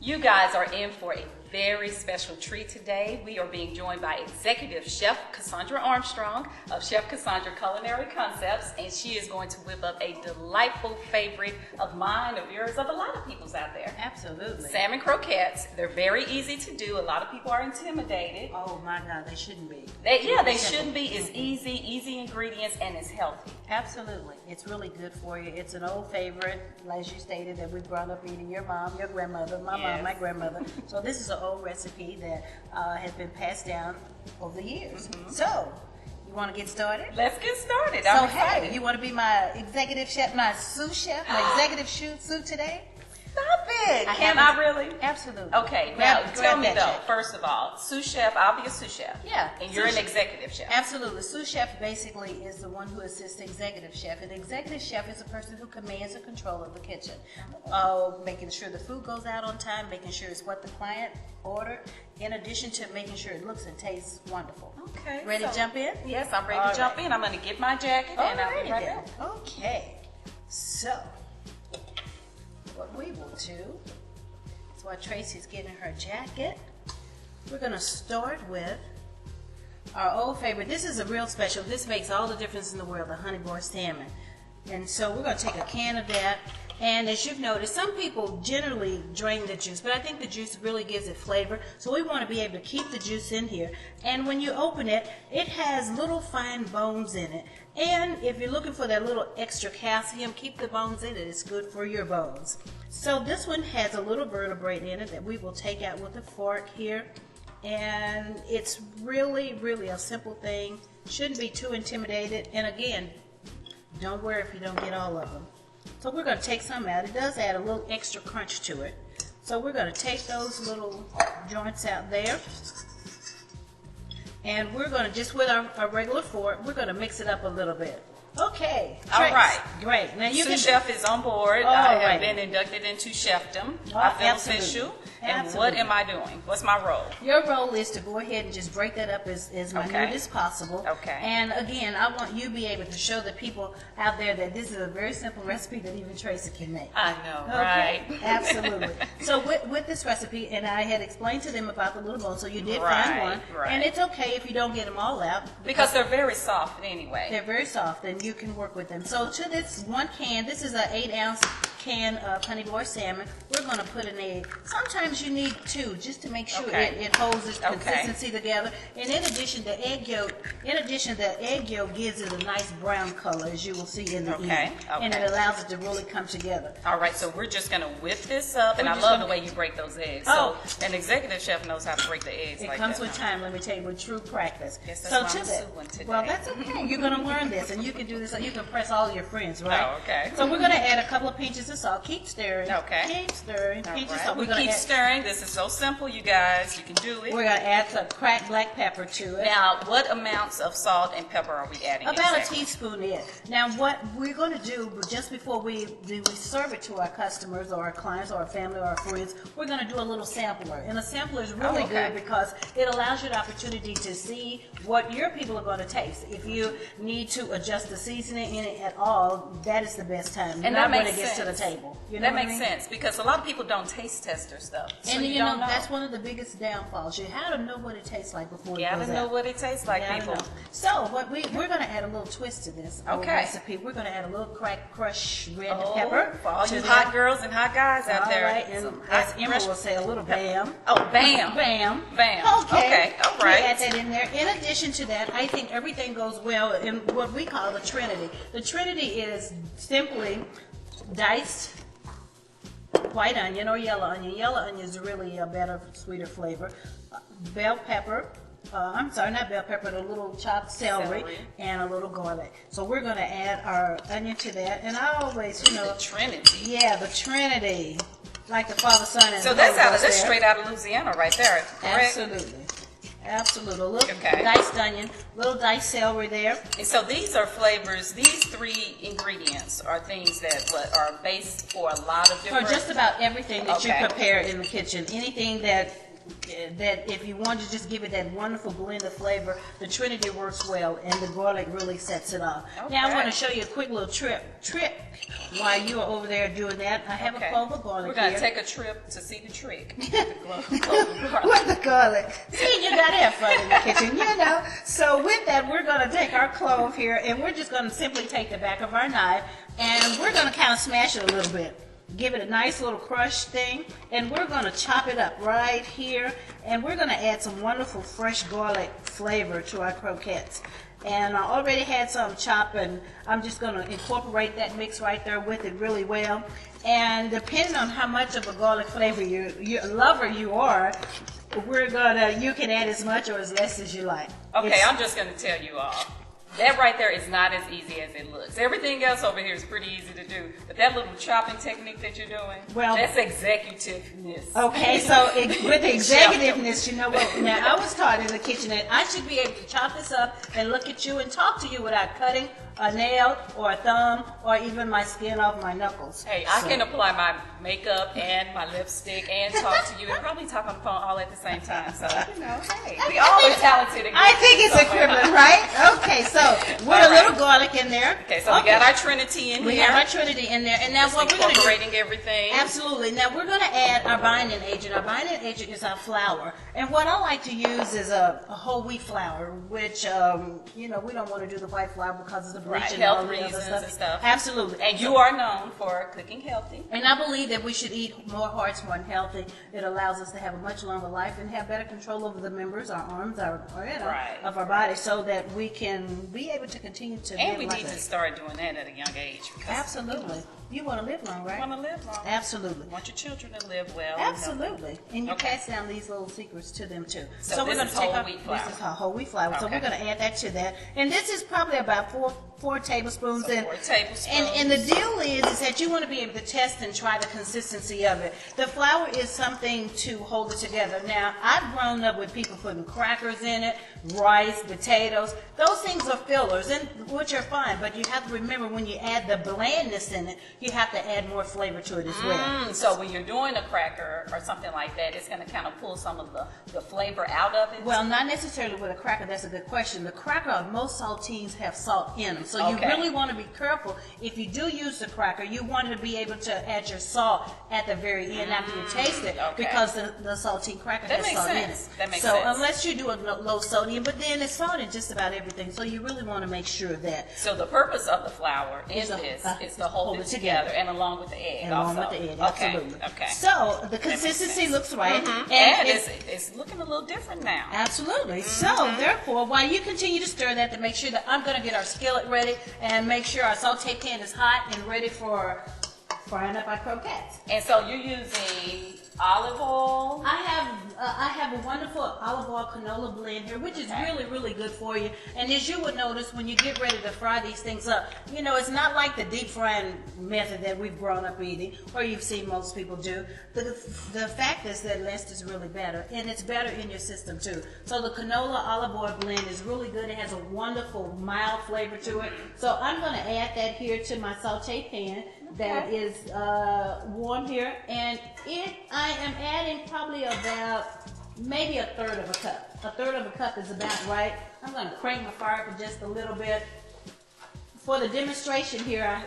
You guys are in for a very special treat today. We are being joined by Executive Chef Cassondra Armstrong of Chef Cassondra Culinary Concepts, and she is going to whip up a delightful favorite of mine, of yours, of a lot of people's out there. Absolutely. Salmon croquettes. They're very easy to do. A lot of people are intimidated. Oh my God, they shouldn't be. They shouldn't be. It's easy ingredients, and it's healthy. Absolutely. It's really good for you. It's an old favorite, as you stated, that we brought up eating your mom, your grandmother, my mom, my grandmother. So this is an old recipe that has been passed down over the years. So, you want to get started? Let's get started. So, hey, you want to be my executive chef, my sous chef, my executive sous today? Stop it. Can I really? Absolutely. Okay, now tell me though, first of all, sous chef, I'll be a sous chef. Yeah. And you're an executive chef. Absolutely. Sous chef basically is the one who assists the executive chef. An executive chef is a person who commands the control of the kitchen. Making sure the food goes out on time, making sure it's what the client ordered, in addition to making sure it looks and tastes wonderful. Okay. Ready to jump in? Yes, I'm ready to jump in. I'm going to get my jacket and I'll be right back. Okay. So, what we will do is while Tracy's getting her jacket, we're going to start with our old favorite. This is a real special. This makes all the difference in the world, the honey boiled salmon. And so we're going to take a can of that. And as you've noticed, some people generally drain the juice, but I think the juice really gives it flavor. So we want to be able to keep the juice in here. And when you open it, it has little fine bones in it. And if you're looking for that little extra calcium, keep the bones in it. It's good for your bones. So this one has a little vertebrae in it that we will take out with a fork here. And it's really, really a simple thing. Shouldn't be too intimidated. And again, don't worry if you don't get all of them. So we're going to take some out. It does add a little extra crunch to it. So we're going to take those little joints out there. And we're going to, just with our regular fork, we're going to mix it up a little bit. Okay. All right. Great. Now you Sous chef is on board. I have been inducted into chefdom. I feel official. And what am I doing? What's my role? Your role is to go ahead and just break that up as minute as possible. Okay. And again, I want you to be able to show the people out there that this is a very simple recipe that even Tracy can make. I know, okay? right? Absolutely. So with this recipe, and I had explained to them about the little bones, so you did find one. Right. And it's okay if you don't get them all out. Because they're very soft anyway. They're very soft, and you can work with them. So to this one can, this is an 8-ounce can of honey boiled salmon. We're going to put an egg. Sometimes you need two, just to make sure it holds its consistency together. And in addition, the egg yolk gives it a nice brown color, as you will see in the end. And it allows it to really come together. All right, so we're just going to whip this up, and I love the way you break those eggs. So an executive chef knows how to break the eggs. It comes with time, let me tell you, with true practice. Yes, that's why I'm suing today. Well, that's okay. You're going to learn this, and you can do this, and you can impress all your friends, right? Oh, okay. So we're going to add a couple of pinches of salt. Keep stirring. Okay. Keep stirring. Pinches of salt. We keep stirring. This is so simple, you guys. You can do it. We're going to add some cracked black pepper to it. Now, what amounts of salt and pepper are we adding? About a teaspoon in. Now, what we're going to do just before we serve it to our customers or our clients or our family or our friends, we're going to do a little sampler. And a sampler is really good because it allows you the opportunity to see what your people are going to taste. If you need to adjust the seasoning in it at all, that is the best time. And that makes when it gets to the table. You know that makes sense because a lot of people don't taste test their stuff. So and you know that's one of the biggest downfalls. You have to know what it tastes like before it goes out. You have to know what it tastes like, people. So what we're going to add a little twist to this recipe. We're going to add a little cracked crushed red pepper. For all you hot girls and hot guys out there. All right, and as Emma will say, a little bam. Oh, bam. Bam. Bam. Okay. All right. We add that in there. In addition to that, I think everything goes well in what we call the Trinity. The Trinity is simply diced white onion or yellow onion. Yellow onion is really a better, sweeter flavor. Bell pepper. I'm sorry, not bell pepper, but a little chopped celery and a little garlic. So we're going to add our onion to that. And I always, the Trinity. Yeah, the Trinity. Like the Father, Son, and so that's straight out of Louisiana right there, correct? Absolutely. Absolutely. A little diced onion, little diced celery there. And so these are flavors, these three ingredients are things that are based for a lot of different... For just about everything that you prepare in the kitchen. Anything that if you want to just give it that wonderful blend of flavor, the Trinity works well, and the garlic really sets it off. Okay. Now I want to show you a quick little trick while you are over there doing that. I have a clove of garlic. We're going here. to take a trip to see the trick. With the garlic. See, you got to have fun in the kitchen, you know. So with that, we're going to take our clove here, and we're just going to simply take the back of our knife, and we're going to kind of smash it a little bit. Give it a nice little crush thing, and we're going to chop it up right here, and we're going to add some wonderful fresh garlic flavor to our croquettes. And I already had some chopped, and I'm just going to incorporate that mix right there with it really well. And depending on how much of a garlic flavor lover you are, you can add as much or as less as you like. Okay, I'm just going to tell you all. That right there is not as easy as it looks. Everything else over here is pretty easy to do. But that little chopping technique that you're doing, that's executiveness. Okay, so with the executiveness, you know what? Now, I was taught in the kitchen that I should be able to chop this up and look at you and talk to you without cutting a nail or a thumb or even my skin off my knuckles. Hey, I can apply my makeup and my lipstick and talk to you and probably talk on the phone all at the same time. So, you know, hey, we all are talented. I think it's equivalent, right? Okay, so with a little garlic in there. Okay, so we got our Trinity in here. We have our Trinity in there. And now what we're going to do. Incorporating everything. Absolutely. Now we're going to add our binding agent. Our binding agent is our flour. And what I like to use is a whole wheat flour, which, you know, we don't want to do the white flour because of the bleach and all the other stuff. And stuff. Absolutely. And you are known for cooking healthy. And I believe that we should eat more hearts, more healthy. It allows us to have a much longer life and have better control over the members, our arms, of our body, so that we can be able to continue to live. And we need to start doing that at a young age. Absolutely. You want to live long, right? You want to live long. Absolutely. You want your children to live well. Absolutely. And you pass down these little secrets to them too. So we're going to take wheat flour. This is whole wheat flour. So we're going to add that to that. And this is probably about four tablespoons. So 4 tablespoons. And the deal is that you want to be able to test and try the consistency of it. The flour is something to hold it together. Now, I've grown up with people putting crackers in it, rice, potatoes. Those things are fillers, and which are fine. But you have to remember when you add the blandness in it, you have to add more flavor to it as well. So when you're doing a cracker or something like that, it's going to kind of pull some of the flavor out of it? Well, not necessarily with a cracker. That's a good question. The cracker, most saltines have salt in them. So you really want to be careful. If you do use the cracker, you want to be able to add your salt at the very end after you taste it, because the saltine cracker has salt in it. That makes sense. So unless you do a low sodium, but then it's salt in just about everything. So you really want to make sure of that. So the purpose of the flour is to hold it together and along with the egg. And along with the egg, absolutely. Okay. So the consistency looks right. And it's looking a little different now. Absolutely. So therefore, while you continue to stir that, to make sure that I'm going to get our skillet ready and make sure our saute pan is hot and ready for frying up our croquettes. And so you're using olive oil? I have a wonderful olive oil canola blend here, which is really, really good for you. And as you would notice, when you get ready to fry these things up, you know, it's not like the deep frying method that we've grown up eating, or you've seen most people do. The fact is that less is really better, and it's better in your system too. So the canola olive oil blend is really good. It has a wonderful mild flavor to it. So I'm going to add that here to my saute pan. That is warm here, and I am adding probably about maybe a third of a cup. A third of a cup is about right. I'm going to crank my fire up just a little bit. For the demonstration here,